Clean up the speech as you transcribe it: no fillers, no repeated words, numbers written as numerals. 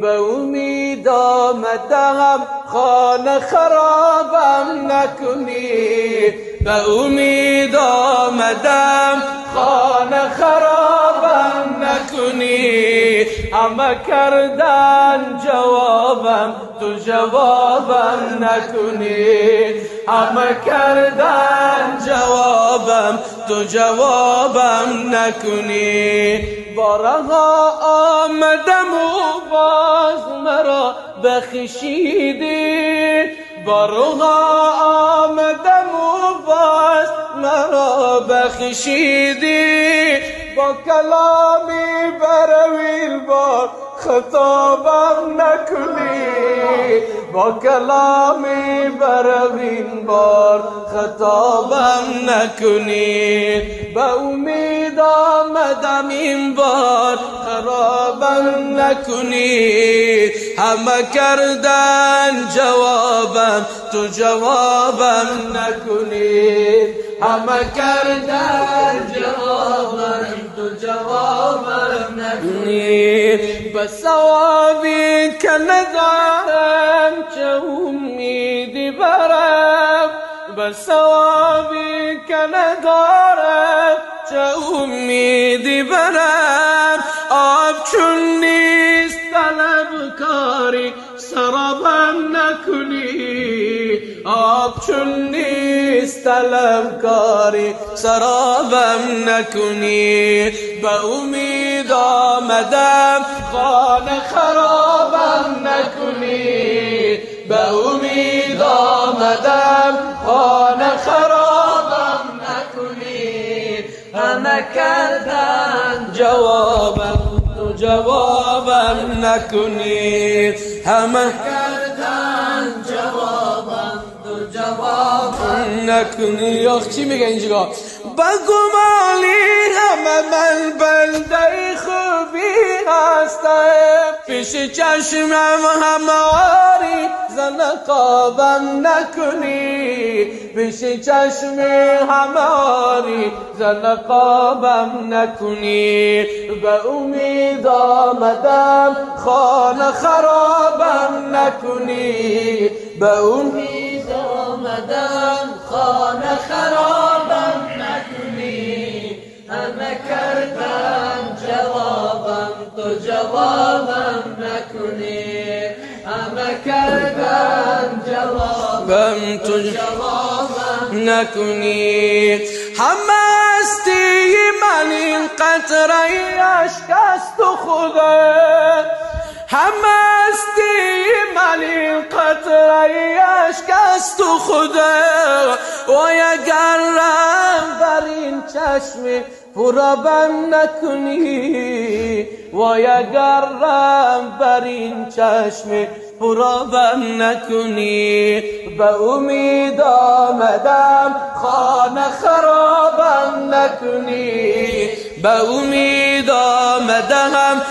به امید آمدم خانه خرابم نکنی، به امید آمدم خانه خرابم نکنی. همه کردن جوابم تو جوابم نکنی، همه کردن جوابم تو جوابم نکنی. بارها آمدم و باز مرا بخشیدی، بارها آمدم و باز مرا بخشیدی. با کلامی برویل بار خطابم نکنی، با کلامی برویل بار خطابم نکنی. به امید آمدم این بار خرابم نکنی، همه کردن جوابم تو جوابم نکنی، همه کردن جوابم تو جوابم نکنی. به ثوابی که ندارم چه امیدی برم، به ثوابی که ندارم چه امیدی برم. آب چون نیست طلبکاری سرابم نکنی، آب چون نیست طلبکاری سرابم نکنی. به امید آمدم خانه خرابم نکنی، به امید آمدم خانه خرابم نکنی. همه کردن جوابم تو جوابم نکنی، همه کردن جوابم تو جوابم نکنی. آخ چی میگه اینجا؟ بگو مالی همه من بنده خوبی هستم، پیش چشمم هماری زنقابم نکنی، پیش چشم هماری زنقابم نکنی. به امید آمدم خانه خرابم نکنی، به امید آمدم خانه خرابم نکنی. همه کردن جوابم تو جوابم نکنی، همه کردن جوابم تو جوابم نکنی. همه هستی من این قطره اشک است و خدا، همه هستی من این قطره اشک است و خدا. و اگر رحم بر این چشم پرابم نکنی، و اگر رحم بر این چشم پرابم نکنی. به امید آمدم خانه خرابم نکنی، به امید آمدم